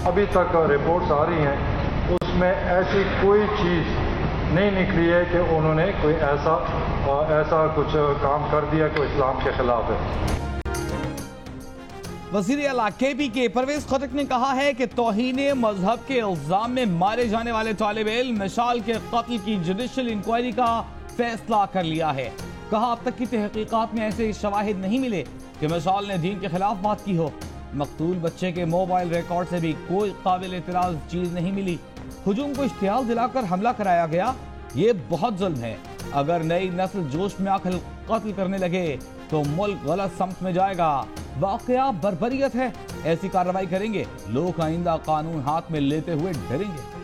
अभी तक रिपोर्ट्स आ रही हैं, उसमें ऐसी कोई चीज़ नहीं निकली है कि उन्होंने कोई ऐसा कुछ काम कर दिया कि इस्लाम के खिलाफ है। वज़ीर आला KPK परवेज खटक ने कहा है कि तौहीन मजहब के इल्जाम में मारे जाने वाले तालिब इल्म मिसाल के कत्ल की जुडिशल इंक्वायरी का फैसला कर लिया है। कहा अब तक की तहकीकात में ऐसे शवाहिद नहीं मिले कि मिसाल ने दीन के खिलाफ बात की हो। मकतूल बच्चे के मोबाइल रिकॉर्ड से भी कोई काबिल एतराज चीज नहीं मिली। हुजूम को इश्तियाल दिलाकर हमला कराया गया, ये बहुत जुल्म है। अगर नई नस्ल जोश में आकर कत्ल करने लगे तो मुल्क गलत समत में जाएगा। वाकया बर्बरियत है, ऐसी कार्रवाई करेंगे, लोग आइंदा कानून हाथ में लेते हुए डरेंगे।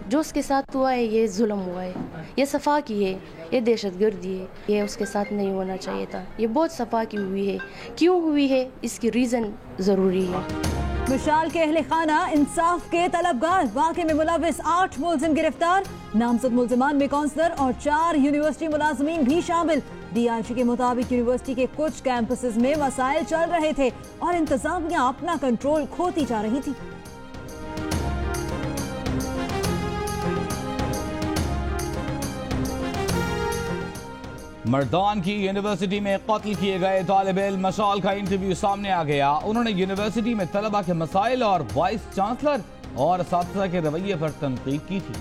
जो उसके साथ हुआ है ये जुल्म हुआ है, ये सफा की है, ये दहशतगर्दी है, ये उसके साथ नहीं होना चाहिए था। ये बहुत सफा की हुई है, क्यों हुई है इसकी रीज़न ज़रूरी है। मिसाल के अहले खाना इंसाफ के तलबगार, वाक़े में मुलविस 8 मुलजिम गिरफ्तार। नामजद मुलजिमान में काउंसलर और 4 यूनिवर्सिटी मुलाजमीन भी शामिल। DIG के मुताबिक यूनिवर्सिटी के कुछ कैंपसेस में मसाइल चल रहे थे और इंतजामिया अपना कंट्रोल खोती जा रही थी। मर्दान की यूनिवर्सिटी में कत्ल किए गए तालिब इल्म मशाल का इंटरव्यू सामने आ गया। उन्होंने यूनिवर्सिटी में तलबा के मसाइल और वाइस चांसलर और असातिज़ा के रवैये पर तनकीद की थी।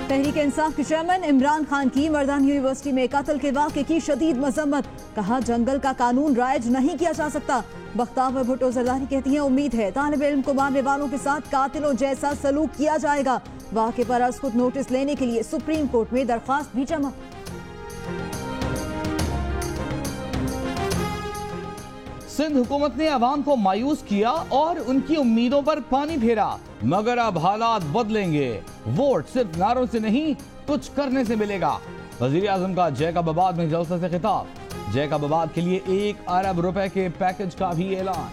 तहरीक इंसाफ के चेयरमैन इमरान खान की मर्दान यूनिवर्सिटी में कत्ल के वाक़े की शदीद मजम्मत। कहा जंगल का कानून राइज नहीं किया जा सकता। बख्तावर भुट्टो जरदारी कहती हैं उम्मीद है तालिब इल्म को मारने वालों के साथ कातिलों जैसा सलूक किया जाएगा। वाक़े पर आज खुद नोटिस लेने के लिए सुप्रीम कोर्ट में दरख्वास्त भी जमा। सिंध हुकूमत ने अवाम को मायूस किया और उनकी उम्मीदों पर पानी फेरा, मगर अब हालात बदलेंगे। वोट सिर्फ नारों से नहीं, कुछ करने से मिलेगा। वजीर आजम का जैकबाबाद में जलसे से खिताब। जैकबाबाद के लिए 1 अरब रुपए के पैकेज का भी ऐलान।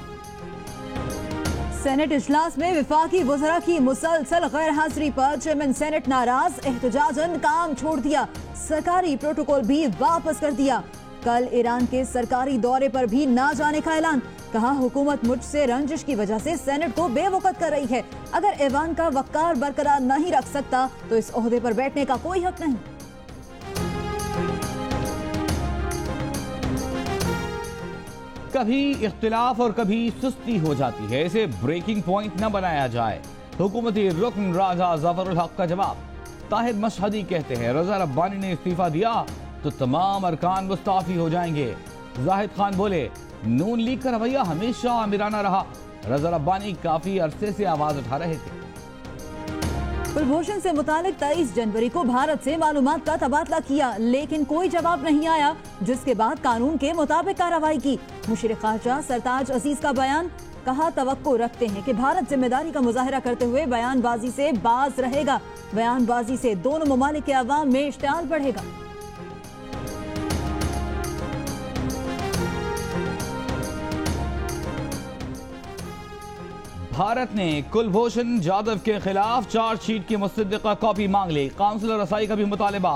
सेनेट इजलास में विफाकी वज़रा की मुसलसल गैर हाजिरी पर चेयरमैन सेनेट नाराज, एहतजाजन काम छोड़ दिया, सरकारी प्रोटोकॉल भी वापस कर दिया। कल ईरान के सरकारी दौरे पर भी ना जाने का ऐलान। कहा हुकूमत मुझसे रंजिश की वजह से सेनेट को बेवकत कर रही है। अगर ईवान का वक़ार बरकरार नहीं रख सकता तो इस ओहदे पर बैठने का कोई हक नहीं। कभी इख्तिलाफ और कभी सुस्ती हो जाती है, इसे ब्रेकिंग पॉइंट न बनाया जाए। हुकूमती रुकन राजा जफरुल हक का जवाब। ताहिर मशहदी कहते हैं रजा रब्बानी ने इस्तीफा दिया तो तमाम अरकान मुस्ताफी हो जाएंगे। जाहिद खान बोले नून लीग का रवैया हमेशा आमिराना रहा। रजा रब्बानी काफी अरसे से आवाज उठा रहे थे। कुलभूषण से मुतालिक 23 जनवरी को भारत से मालूमात का तबादला किया, लेकिन कोई जवाब नहीं आया, जिसके बाद कानून के मुताबिक कार्रवाई की। मुशीर खारजा सरताज अजीज का बयान। कहा तवक्को रखते हैं कि भारत जिम्मेदारी का मुजाहिरा करते हुए बयानबाजी से बाज रहेगा। बयानबाजी से दोनों ममालिक के अवाम में इश्तियाल बढ़ेगा। भारत ने कुलभूषण जाधव के खिलाफ चार्जशीट की मुसद्दिका कॉपी मांग ली। काउंसिलर रसाई का भी मुतालिबा।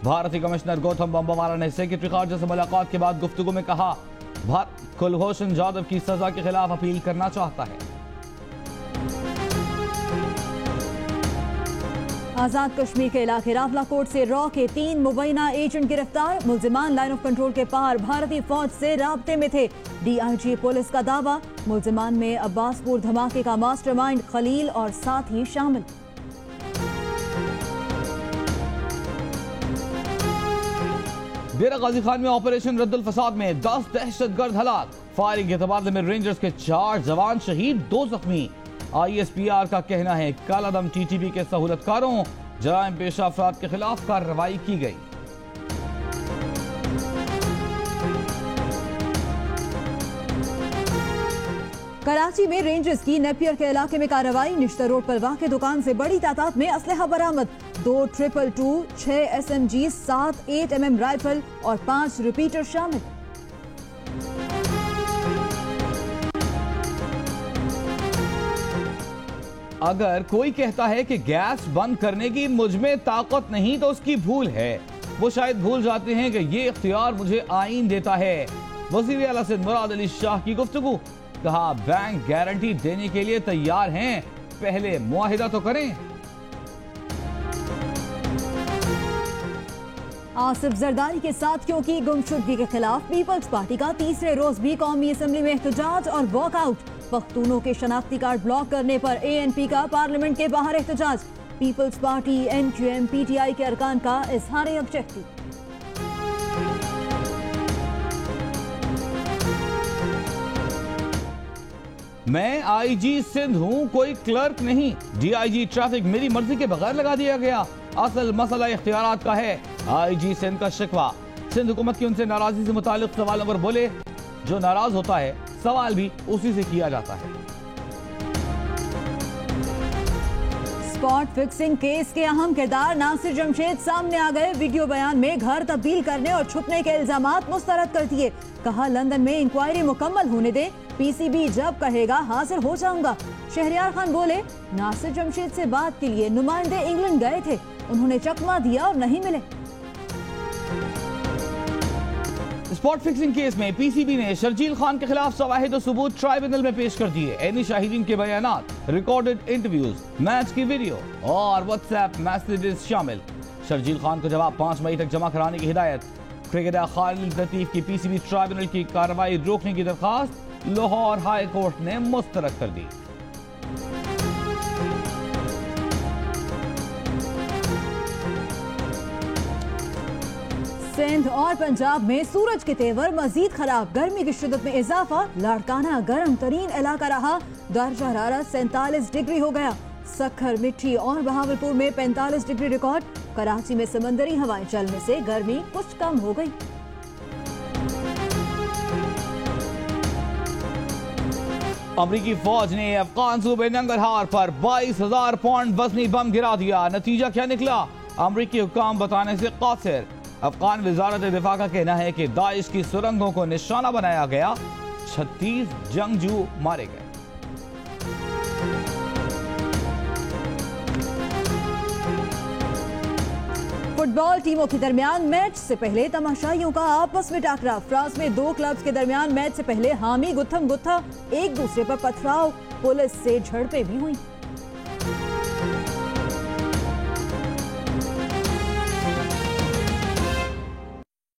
भारतीय कमिश्नर गौतम बंबावाला ने सेक्रेटरी खारजा से मुलाकात के बाद गुफ्तगू में कहा कुलभूषण जाधव की सजा के खिलाफ अपील करना चाहता है। आजाद कश्मीर के इलाके रावलाकोट से रॉ के 3 मुबैना एजेंट गिरफ्तार। मुलजिमान लाइन ऑफ कंट्रोल के पार भारतीय फौज से राब्ते में थे। DIG पुलिस का दावा। मुलजिमान में अब्बासपुर धमाके का मास्टरमाइंड खलील और साथी शामिल। डेरा गाजी खान में ऑपरेशन रद्दुल फसाद में 10 दहशतगर्द हलाक। फायरिंग के तबादले में रेंजर्स के 4 जवान शहीद, 2 जख्मी। ISPR का कहना है कालादम TTP के सहूलतकारों जराइम पेशा अफराद के खिलाफ कार्रवाई की गई। कराची में रेंजर्स की नेपियर के इलाके में कार्रवाई। निश्ता रोड पर वाक़े दुकान से बड़ी तादाद में असलहा बरामद। 2 222, 6 SMG, 7 8mm राइफल और 5 रिपीटर शामिल। अगर कोई कहता है कि गैस बंद करने की मुझ में ताकत नहीं तो उसकी भूल है। वो शायद भूल जाते हैं कि ये इख्तियार मुझे आईन देता है। वज़ीर आला सिंध मुराद अली शाह की गुफ्तगू, कहा बैंक गारंटी देने के लिए तैयार हैं, पहले मुआहिदा तो करें। आसिफ जरदारी के साथियों की गुमशुदगी के खिलाफ पीपल्स पार्टी का तीसरे रोज भी कौमी असेंबली में एहतजाज और वॉकआउट। पख्तूनों के शनाख्ती कार्ड ब्लॉक करने पर ANP का पार्लियामेंट के बाहर एहतजाज। पीपल्स पार्टी, NQM, PTI के अरकान का इजहार ऑब्जेक्टिव। मैं IG सिंध हूं, कोई क्लर्क नहीं। DIG ट्रैफिक मेरी मर्जी के बगैर लगा दिया गया, असल मसला इख्तियारात का है। IG सिंध का शिकवा। सिंध हुकूमत की उनसे नाराजगी से मुताल्लिक सवालों पर बोले, जो नाराज होता है सवाल भी उसी से किया जाता है। स्पॉट फिक्सिंग केस के अहम किरदार नासिर जमशेद सामने आ गए। वीडियो बयान में घर तब्दील करने और छुपने के इल्जामात मुस्तरद कर दिए। कहा लंदन में इंक्वायरी मुकम्मल होने दे, PCB जब कहेगा हाजिर हो जाऊंगा। शहरियार खान बोले, नासिर जमशेद से बात के लिए नुमाइंदे इंग्लैंड गए थे, उन्होंने चकमा दिया और नहीं मिले। स्पॉट फिक्सिंग केस में PCB ने शर्जील खान के खिलाफ शवाहिद और सबूत ट्राइब्यूनल में पेश कर दिए। एनी शाहिदीन के बयानात, रिकॉर्डेड इंटरव्यूज, मैच की वीडियो और व्हाट्सएप मैसेजेस शामिल। शर्जील खान को जवाब 5 मई तक जमा कराने की हिदायत। क्रिकेटर खालिद लतीफ की PCB ट्राइब्यूनल की कार्रवाई रोकने की दरखास्त लाहौर हाई कोर्ट ने मुस्तरद कर दी। सिंध और पंजाब में सूरज के तेवर मजीद खराब। गर्मी की शिद्दत में इजाफा। लाड़काना गर्म तरीन इलाका रहा। दर्जा हरारत 47 डिग्री हो गया। सखर, मिट्टी और बहावलपुर में 45 डिग्री रिकॉर्ड। कराची में समंदरी हवाएं चलने से गर्मी कुछ कम हो गई। अमरीकी फौज ने अफगान सूबे नंगरहार पर 22,000 पाउंड वजनी बम गिरा दिया। नतीजा क्या निकला? अमरीकी हुक्काम बताने से कासिर। अफगान वजारत दिफा का कहना है कि दाइश की सुरंगों को निशाना बनाया गया, 36 जंगजू मारे गए। फुटबॉल टीमों के दरमियान मैच से पहले तमाशाइयों का आपस में टाकरा। फ्रांस में 2 क्लब्स के दरमियान मैच से पहले हामी गुत्थम गुत्था, एक दूसरे पर पथराव, पुलिस से झड़पें भी हुई।